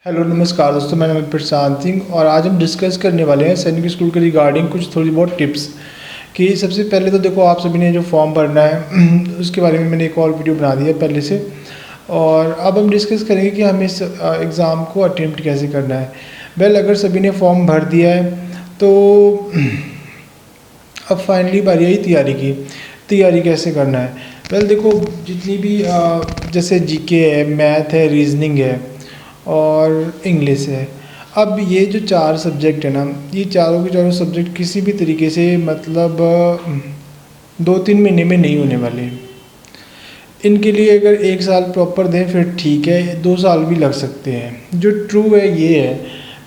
Hello नमस्कार दोस्तों, मेरा नाम है प्रशांत सिंह और आज हम डिस्कस करने वाले हैं सैनिक स्कूल के रिगार्डिंग कुछ थोड़ी बहुत टिप्स। कि सबसे पहले तो देखो, आप सभी ने जो फॉर्म भरना है उसके बारे में मैंने एक और वीडियो बना दी है पहले से। और अब हम डिस्कस करेंगे कि हमें इस एग्ज़ाम को अटेम्प्ट कैसे करना है। वेल, अगर सभी ने फॉर्म भर दिया है तो अब फाइनली बारी आई तैयारी की। तैयारी कैसे करना है? वेल देखो, जितनी भी जैसे जीके है, मैथ है, रीजनिंग है और इंग्लिश है। अब ये जो चार सब्जेक्ट है ना, ये चारों के चारों सब्जेक्ट किसी भी तरीके से मतलब 2-3 महीने में नहीं होने वाले। इनके लिए अगर 1 साल प्रॉपर दें फिर ठीक है, 2 साल भी लग सकते हैं। जो ट्रू है ये है,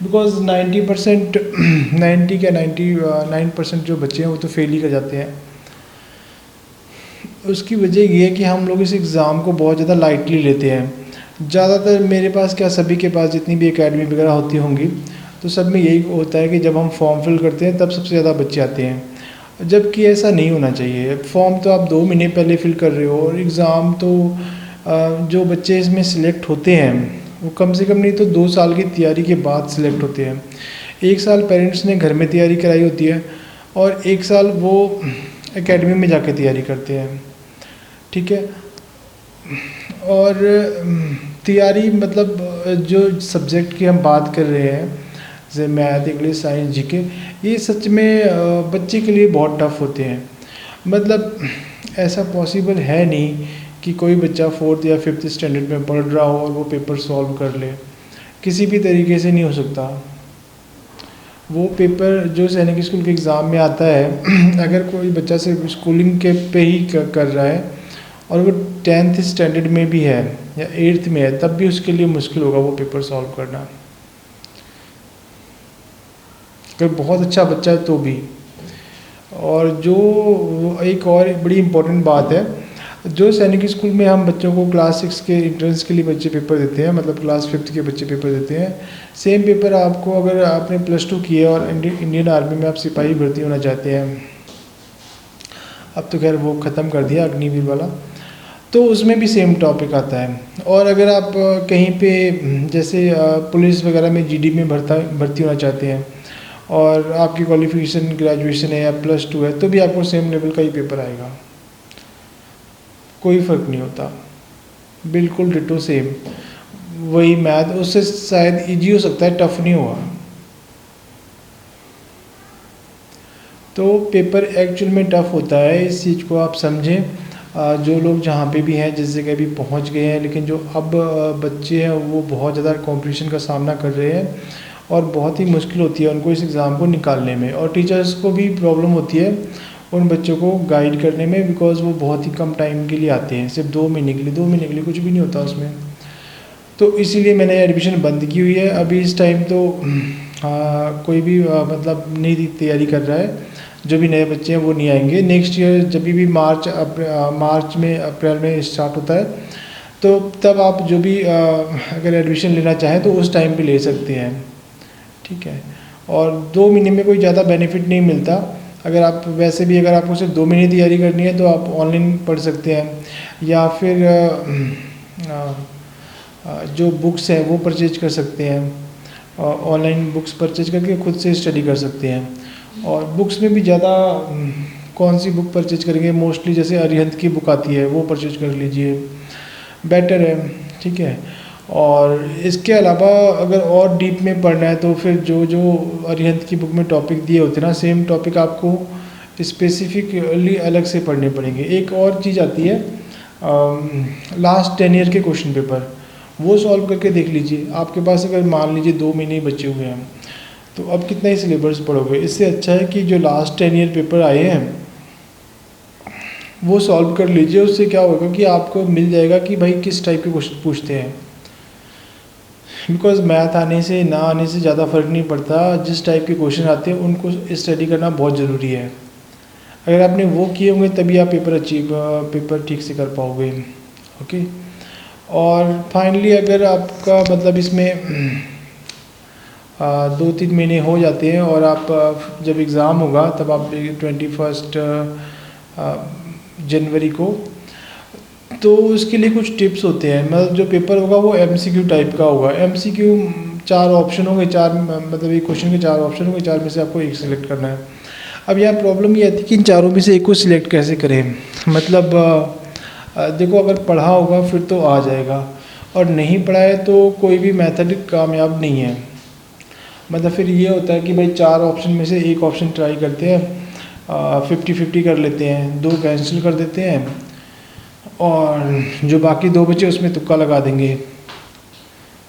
बिकॉज 90% 90 क्या 99% जो बच्चे हैं वो तो फेल ही कर जाते हैं। उसकी वजह ये है कि हम लोग इस एग्ज़ाम को बहुत ज़्यादा लाइटली लेते हैं। ज़्यादातर मेरे पास क्या, सभी के पास जितनी भी एकेडमी वगैरह होती होंगी तो सब में यही होता है कि जब हम फॉर्म फिल करते हैं तब सबसे ज़्यादा बच्चे आते हैं, जबकि ऐसा नहीं होना चाहिए। फॉर्म तो आप 2 महीने पहले फिल कर रहे हो और एग्ज़ाम तो जो बच्चे इसमें सिलेक्ट होते हैं वो कम से कम नहीं तो 2 साल की तैयारी के बाद सिलेक्ट होते हैं। 1 साल पेरेंट्स ने घर में तैयारी कराई होती है और 1 साल वो एकेडमी में जाके तैयारी करते हैं। ठीक है। और तैयारी मतलब जो सब्जेक्ट की हम बात कर रहे हैं जैसे मैथ, इंग्लिश, साइंस, जीके, ये सच में बच्चे के लिए बहुत टफ होते हैं। मतलब ऐसा पॉसिबल है नहीं कि कोई बच्चा 4th या 5th स्टैंडर्ड में पढ़ रहा हो और वो पेपर सॉल्व कर ले। किसी भी तरीके से नहीं हो सकता। वो पेपर जो सैनिक स्कूल के एग्ज़ाम में आता है अगर कोई बच्चा सिर्फ स्कूलिंग के पे ही कर रहा है और वो 10th स्टैंडर्ड में भी है या 8th में है, तब भी उसके लिए मुश्किल होगा वो पेपर सॉल्व करना, अगर बहुत अच्छा बच्चा है तो भी। और जो एक और बड़ी इम्पोर्टेंट बात है, जो सैनिक स्कूल में हम बच्चों को क्लास 6 के इंट्रेंस के लिए बच्चे पेपर देते हैं, मतलब क्लास 5th के बच्चे पेपर देते हैं, सेम पेपर आपको अगर आपने +2 किए और इंडियन आर्मी में आप सिपाही भर्ती होना चाहते हैं, अब तो खैर वो ख़त्म कर दिया अग्निवीर वाला, तो उसमें भी सेम टॉपिक आता है। और अगर आप कहीं पे जैसे पुलिस वगैरह में जीडी में भर्ती होना चाहते हैं और आपकी क्वालिफिकेशन ग्रेजुएशन है या +2 है, तो भी आपको सेम लेवल का ही पेपर आएगा, कोई फ़र्क नहीं होता, बिल्कुल डिटो सेम वही मैथ। उससे शायद इजी हो सकता है, टफ नहीं हुआ। तो पेपर एक्चुअल में टफ होता है, इस चीज़ को आप समझें। जो लोग जहाँ पे भी हैं, जिस जगह भी पहुँच गए हैं, लेकिन जो अब बच्चे हैं वो बहुत ज़्यादा कंपटीशन का सामना कर रहे हैं और बहुत ही मुश्किल होती है उनको इस एग्ज़ाम को निकालने में। और टीचर्स को भी प्रॉब्लम होती है उन बच्चों को गाइड करने में, बिकॉज़ वो बहुत ही कम टाइम के लिए आते हैं, सिर्फ 2 महीने के लिए। 2 महीने के लिए कुछ भी नहीं होता उसमें। तो इसीलिए मैंने एडमिशन बंद की हुई है अभी इस टाइम। तो कोई भी मतलब नहीं तैयारी कर रहा है, जो भी नए बच्चे हैं वो नहीं आएंगे। नेक्स्ट ईयर जब भी मार्च में, अप्रैल में स्टार्ट होता है, तो तब आप जो भी अगर एडमिशन लेना चाहें तो उस टाइम पे ले सकते हैं। ठीक है। और 2 महीने में कोई ज़्यादा बेनिफिट नहीं मिलता। अगर आप वैसे भी अगर आपको सिर्फ 2 महीने तैयारी करनी है तो आप ऑनलाइन पढ़ सकते हैं, या फिर जो बुक्स हैं वो परचेज कर सकते हैं। ऑनलाइन बुक्स परचेज करके खुद से स्टडी कर सकते हैं। और बुक्स में भी ज़्यादा कौन सी बुक परचेज करेंगे, मोस्टली जैसे अरिहंत की बुक आती है वो परचेज कर लीजिए, बेटर है। ठीक है। और इसके अलावा अगर और डीप में पढ़ना है तो फिर जो जो अरिहंत की बुक में टॉपिक दिए होते हैं ना, सेम टॉपिक आपको स्पेसिफिकली अलग से पढ़ने पड़ेंगे। एक और चीज़ आती है लास्ट 10 ईयर के क्वेश्चन पेपर, वो सॉल्व करके देख लीजिए। आपके पास अगर मान लीजिए 2 महीने बचे हुए हैं तो अब कितना ही सिलेबस पढ़ोगे। इससे अच्छा है कि जो लास्ट 10 ईयर पेपर आए हैं वो सॉल्व कर लीजिए। उससे क्या होगा कि आपको मिल जाएगा कि भाई किस टाइप के क्वेश्चन पूछते हैं। बिकॉज मैथ आने से ना आने से ज़्यादा फ़र्क नहीं पड़ता, जिस टाइप के क्वेश्चन आते हैं उनको स्टडी करना बहुत ज़रूरी है। अगर आपने वो किए होंगे तभी आप पेपर ठीक से कर पाओगे। ओके। और फाइनली अगर आपका मतलब इसमें 2-3 महीने हो जाते हैं और आप जब एग्ज़ाम होगा तब आप 21 जनवरी को, तो उसके लिए कुछ टिप्स होते हैं। मतलब जो पेपर होगा वो MCQ टाइप का होगा। MCQ 4 ऑप्शन होंगे, 4 मतलब एक क्वेश्चन के 4 ऑप्शन होंगे, 4 में से आपको एक सिलेक्ट करना है। अब यहाँ प्रॉब्लम ये आती है कि इन चारों में से एक को सिलेक्ट कैसे करें। मतलब देखो, अगर पढ़ा होगा फिर तो आ जाएगा, और नहीं पढ़ा है तो कोई भी मेथड कामयाब नहीं है। मतलब फिर ये होता है कि भाई 4 ऑप्शन में से एक ऑप्शन ट्राई करते हैं, 50-50 कर लेते हैं, 2 कैंसिल कर देते हैं, और जो बाकी 2 बचे उसमें तुक्का लगा देंगे।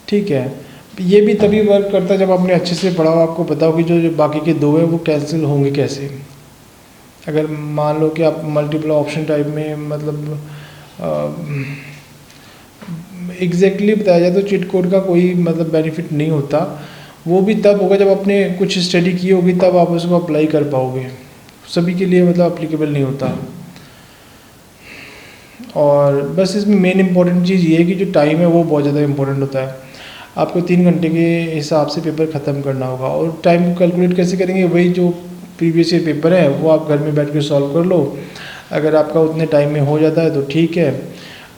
ठीक है, ये भी तभी वर्क करता है जब आपने अच्छे से पढ़ा हो, आपको पता हो कि जो बाकी के 2 है वो कैंसिल होंगे कैसे। अगर मान लो कि आप मल्टीपल ऑप्शन टाइप में मतलब एग्जैक्टली बताया जाए तो चीट कोड का कोई मतलब बेनिफिट नहीं होता। वो भी तब होगा जब आपने कुछ स्टडी की होगी, तब आप उसको अप्लाई कर पाओगे। सभी के लिए मतलब अप्लीकेबल नहीं होता। और बस इसमें मेन इंपॉर्टेंट चीज़ ये है कि जो टाइम है वो बहुत ज़्यादा इंपॉर्टेंट होता है। आपको 3 घंटे के हिसाब से पेपर ख़त्म करना होगा। और टाइम को कैलकुलेट कैसे करेंगे, वही जो प्रीवियस ईयर पेपर है वो आप घर में बैठ के सॉल्व कर लो। अगर आपका उतने टाइम में हो जाता है तो ठीक है,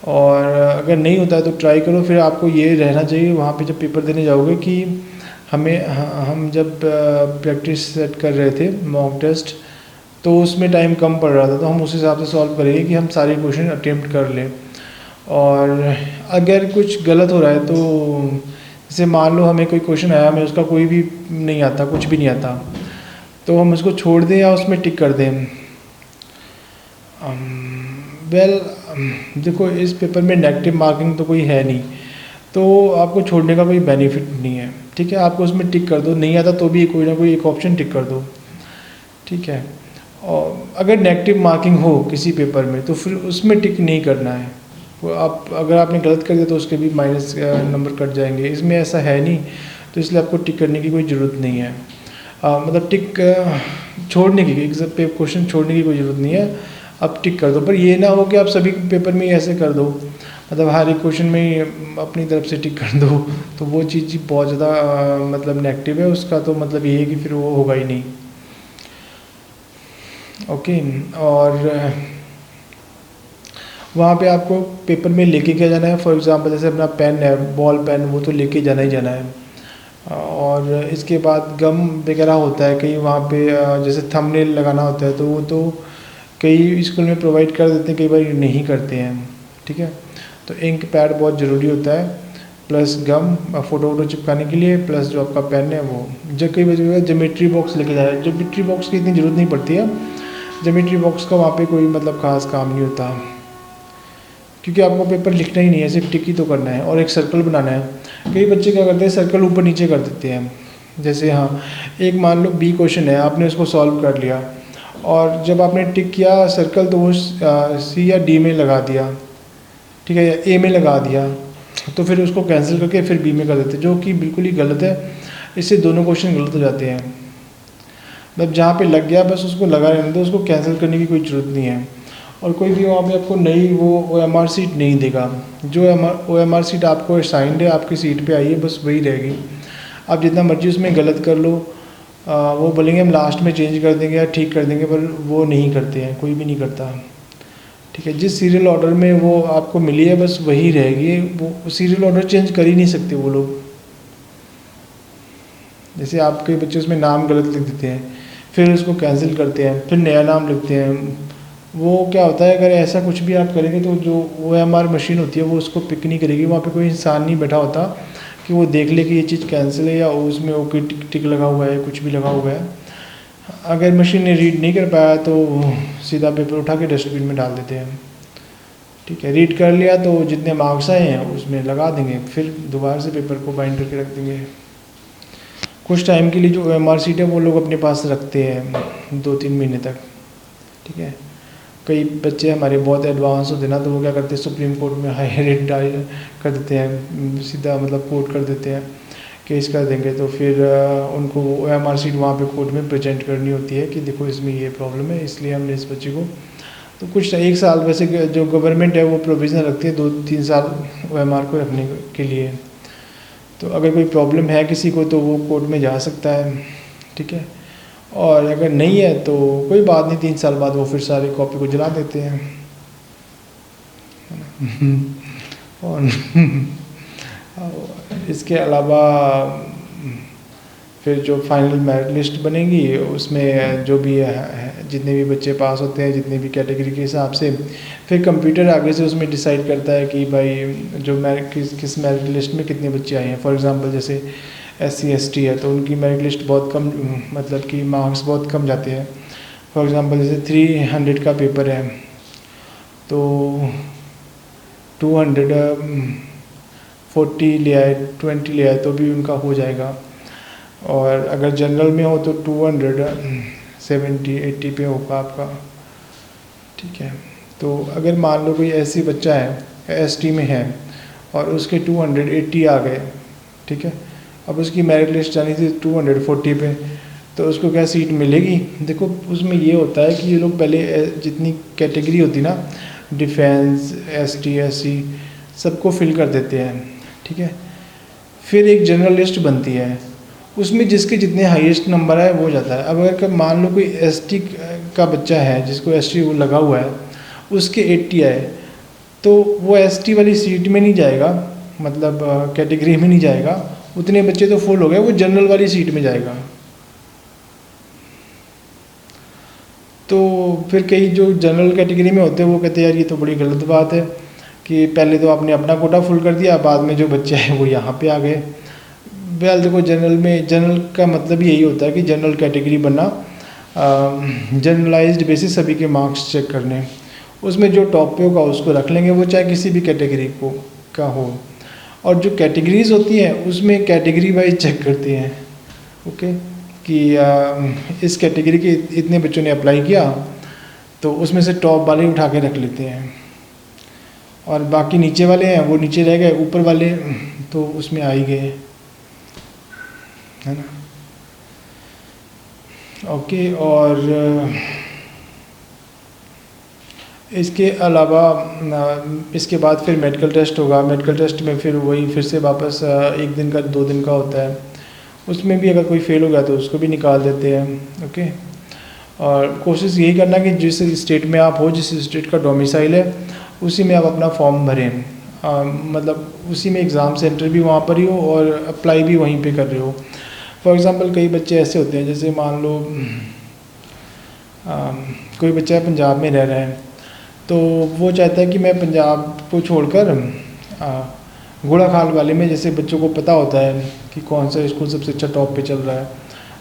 और अगर नहीं होता है तो ट्राई करो। फिर आपको ये रहना चाहिए वहाँ पे जब पेपर देने जाओगे कि हम जब प्रैक्टिस सेट कर रहे थे मॉक टेस्ट, तो उसमें टाइम कम पड़ रहा था, तो हम उस हिसाब से सॉल्व करेंगे कि हम सारे क्वेश्चन अटेम्प्ट कर लें। और अगर कुछ गलत हो रहा है तो जैसे मान लो हमें कोई क्वेश्चन आया, हमें उसका कोई भी नहीं आता, कुछ भी नहीं आता, तो हम उसको छोड़ दें या उसमें टिक कर दें। देखो, इस पेपर में नेगेटिव मार्किंग तो कोई है नहीं, तो आपको छोड़ने का कोई बेनिफिट नहीं है। ठीक है, आपको उसमें टिक कर दो, नहीं आता तो भी कोई ना कोई एक ऑप्शन टिक कर दो। ठीक है, और अगर नेगेटिव मार्किंग हो किसी पेपर में तो फिर उसमें टिक नहीं करना है। वो आप अगर आपने गलत कर दिया तो उसके भी माइनस नंबर कट जाएंगे। इसमें ऐसा है नहीं, तो इसलिए आपको टिक करने की कोई ज़रूरत नहीं है। मतलब टिक छोड़ने की, एग्जाम पे क्वेश्चन छोड़ने की कोई ज़रूरत नहीं है, आप टिक कर दो। पर ये ना हो कि आप सभी पेपर में ही ऐसे कर दो, मतलब हर एक क्वेश्चन में ही अपनी तरफ से टिक कर दो, तो वो चीज़ बहुत ज़्यादा मतलब नेगेटिव है। उसका तो मतलब ये है कि फिर वो होगा ही नहीं। ओके, और वहाँ पे आपको पेपर में लेके क्या जाना है। फॉर एग्जांपल जैसे अपना पेन है, बॉल पेन, वो तो लेके जाना ही जाना है। और इसके बाद गम वगैरह होता है कहीं वहाँ पे, जैसे थंबनेल लगाना होता है तो वो तो कई स्कूल में प्रोवाइड कर देते हैं, कई बार नहीं करते हैं। ठीक है, तो इंक पैड बहुत ज़रूरी होता है, प्लस गम फ़ोटो वोटो चिपकाने के लिए, प्लस जो आपका पेन है वो। जब कई बजे ज्योमेट्री बॉक्स लेके जाए, ज्योमेट्री बॉक्स की इतनी ज़रूरत नहीं पड़ती है, ज्योमेट्री बॉक्स का वहाँ पे कोई मतलब ख़ास काम नहीं होता, क्योंकि आपको पेपर लिखना ही नहीं है, सिर्फ टिक ही तो करना है और एक सर्कल बनाना है। कई बच्चे क्या करते हैं, सर्कल ऊपर नीचे कर देते हैं। जैसे हाँ, एक मान लो बी क्वेश्चन है, आपने उसको सॉल्व कर लिया, और जब आपने टिक किया सर्कल तो वो सी या डी में लगा दिया, ठीक है, या ए में लगा दिया, तो फिर उसको कैंसिल करके फिर बी में कर देते, जो कि बिल्कुल ही गलत है। इससे दोनों क्वेश्चन गलत हो जाते हैं। मतलब जहाँ पे लग गया बस उसको लगा रहने दो, उसको कैंसिल करने की कोई ज़रूरत नहीं है। और कोई भी वहाँ पे आपको नई वो OMR सीट नहीं देगा। जो OMR सीट आपको असाइंड है, आपकी सीट पे आई है, बस वही रहेगी। आप जितना मर्जी उसमें गलत कर लो, वो बोलेंगे हम लास्ट में चेंज कर देंगे या ठीक कर देंगे, पर वो नहीं करते हैं, कोई भी नहीं करता। ठीक है, जिस सीरियल ऑर्डर में वो आपको मिली है बस वही रहेगी, वो सीरियल ऑर्डर चेंज कर ही नहीं सकते वो लोग। जैसे आपके बच्चे उसमें नाम गलत लिख देते हैं, फिर उसको कैंसिल करते हैं, फिर नया नाम लिखते हैं। वो क्या होता है, अगर ऐसा कुछ भी आप करेंगे तो जो OMR मशीन होती है वो उसको पिक नहीं करेगी। वहाँ पे कोई इंसान नहीं बैठा होता कि वो देख ले कि ये चीज़ कैंसिल है या उसमें ओके टिक टिक लगा हुआ है, कुछ भी लगा हुआ है। अगर मशीन ने रीड नहीं कर पाया तो सीधा पेपर उठा के डस्टबिन में डाल देते हैं। ठीक है, रीड कर लिया तो जितने मार्क्स आए हैं उसमें लगा देंगे, फिर दोबारा से पेपर को बाइंड करके रख देंगे। कुछ टाइम के लिए जो OMR सीट है वो लोग अपने पास रखते हैं 2-3 महीने तक। ठीक है, कई बच्चे हमारे बहुत एडवांस होते हैं ना, तो वो क्या करते हैं, सुप्रीम कोर्ट में हाई रेट डाल कर देते हैं, सीधा मतलब कोर्ट कर देते हैं, केस कर देंगे। तो फिर उनको OMR सीट वहाँ पे कोर्ट में प्रेजेंट करनी होती है कि देखो इसमें ये प्रॉब्लम है, इसलिए हमने इस बच्चे को, तो कुछ 1 साल वैसे जो गवर्नमेंट है वो प्रोविज़न रखती है 2-3 साल OMR को रखने के लिए। तो अगर कोई प्रॉब्लम है किसी को तो वो कोर्ट में जा सकता है। ठीक है, और अगर नहीं है तो कोई बात नहीं, 3 साल बाद वो फिर सारी कॉपी को जला देते हैं। और इसके अलावा फिर जो फाइनल मेरिट लिस्ट बनेगी उसमें जो भी जितने भी बच्चे पास होते हैं जितने भी कैटेगरी के हिसाब से, फिर कंप्यूटर आगे से उसमें डिसाइड करता है कि भाई जो किस मेरिट लिस्ट में कितने बच्चे आए हैं। फॉर एग्जांपल जैसे SC ST है तो उनकी मेरिट लिस्ट बहुत कम, मतलब कि मार्क्स बहुत कम जाते हैं। फॉर एग्जांपल जैसे 300 का पेपर है तो 240 ले आए, 20 ले आए तो भी उनका हो जाएगा। और अगर जनरल में हो तो 270-80 पे होगा आपका, ठीक है। तो अगर मान लो कोई ऐसी बच्चा है ST में है और उसके 280 आ गए, ठीक है, अब उसकी मेरिट लिस्ट जानी थी 240 पे, तो उसको क्या सीट मिलेगी? देखो उसमें ये होता है कि ये लोग पहले जितनी कैटेगरी होती ना, डिफेंस, ST SC सबको फिल कर देते हैं, ठीक है। फिर एक जनरल लिस्ट बनती है, उसमें जिसके जितने हाईएस्ट नंबर है वो जाता है। अब अगर मान लो कोई ST का बच्चा है जिसको ST वो लगा हुआ है, उसके 80 आए तो वो ST वाली सीट में नहीं जाएगा, मतलब कैटेगरी में नहीं जाएगा, उतने बच्चे तो फुल हो गए, वो जनरल वाली सीट में जाएगा। तो फिर कई जो जनरल कैटेगरी में होते हैं वो कहते हैं यार ये तो बड़ी गलत बात है कि पहले तो आपने अपना कोटा फुल कर दिया, बाद में जो बच्चे हैं वो यहाँ पे आ गए। वेल देखो जनरल का मतलब यही होता है कि जनरल कैटेगरी बनना, जनरलाइज्ड बेसिस सभी के मार्क्स चेक करने, उसमें जो टॉप पे होगा उसको रख लेंगे, वो चाहे किसी भी कैटेगरी का हो। और जो कैटेगरीज होती हैं उसमें कैटेगरी वाइज चेक करते हैं, ओके, कि इस कैटेगरी के इतने बच्चों ने अप्लाई किया तो उसमें से टॉप वाले उठा के रख लेते हैं, और बाकी नीचे वाले हैं वो नीचे रह गए, ऊपर वाले तो उसमें आ ही गए, है ना। ओके, और इसके अलावा इसके बाद फिर मेडिकल टेस्ट होगा। मेडिकल टेस्ट में फिर वही फिर से वापस 1 दिन का 2 दिन का होता है, उसमें भी अगर कोई फेल हो गया तो उसको भी निकाल देते हैं, ओके। और कोशिश यही करना कि जिस स्टेट में आप हो, जिस स्टेट का डोमिसाइल है उसी में आप अपना फॉर्म भरें, मतलब उसी में एग्ज़ाम सेंटर भी वहाँ पर ही हो और अप्लाई भी वहीं पे कर रहे हो। फॉर एग्ज़ाम्पल कई बच्चे ऐसे होते हैं, जैसे मान लो कोई बच्चा पंजाब में रह रहा है तो वो चाहता है कि मैं पंजाब को छोड़कर घोड़ाखाल वाले में, जैसे बच्चों को पता होता है कि कौन सा स्कूल सबसे अच्छा टॉप पे चल रहा है,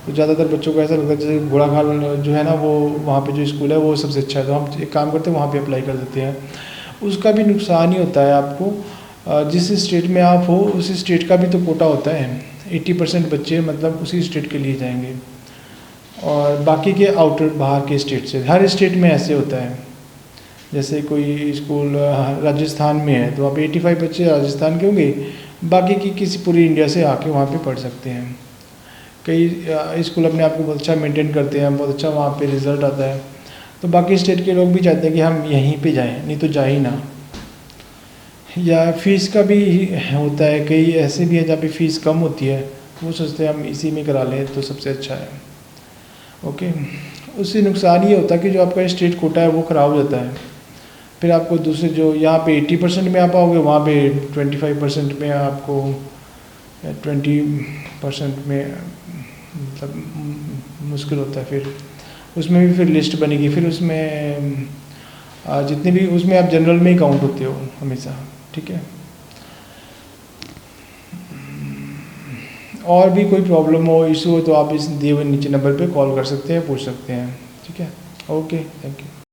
तो ज़्यादातर बच्चों को ऐसा लगता है जैसे घोड़ाखाल जो है ना वो वहाँ पे जो स्कूल है वो सबसे अच्छा है, तो हम एक काम करते हैं वहाँ पे अप्लाई कर देते हैं। उसका भी नुकसान ही होता है आपको, जिस स्टेट में आप हो उस स्टेट का भी तो कोटा होता है, 80% बच्चे मतलब उसी स्टेट के लिए जाएंगे और बाकी के आउटर बाहर के स्टेट से। हर स्टेट में ऐसे होता है, जैसे कोई स्कूल राजस्थान में है तो वहाँ पे 85 बच्चे राजस्थान के होंगे, बाकी की किसी पूरी इंडिया से आके वहाँ पे पढ़ सकते हैं। कई स्कूल अपने आप को बहुत अच्छा मेंटेन करते हैं, बहुत अच्छा वहाँ पे रिज़ल्ट आता है, तो बाकी स्टेट के लोग भी चाहते हैं कि हम यहीं पे जाएं, नहीं तो जा ही ना। या फीस का भी होता है, कई ऐसे भी है जहाँ पे फ़ीस कम होती है, वो सोचते हैं हम इसी में करा लें तो सबसे अच्छा है, ओके। उससे नुकसान ये होता है कि जो आपका स्टेट कोटा है वो ख़राब हो जाता है, फिर आपको दूसरे जो यहाँ पे 80% में आप आओगे वहाँ पे 25% में आपको 20% में मतलब मुश्किल होता है। फिर उसमें भी फिर लिस्ट बनेगी, फिर उसमें जितने भी उसमें आप जनरल में ही काउंट होते हो हमेशा, ठीक है। और भी कोई प्रॉब्लम हो, इशू हो तो आप इस दिए हुए नीचे नंबर पे कॉल कर सकते हैं, पूछ सकते हैं, ठीक है। Okay, thank you.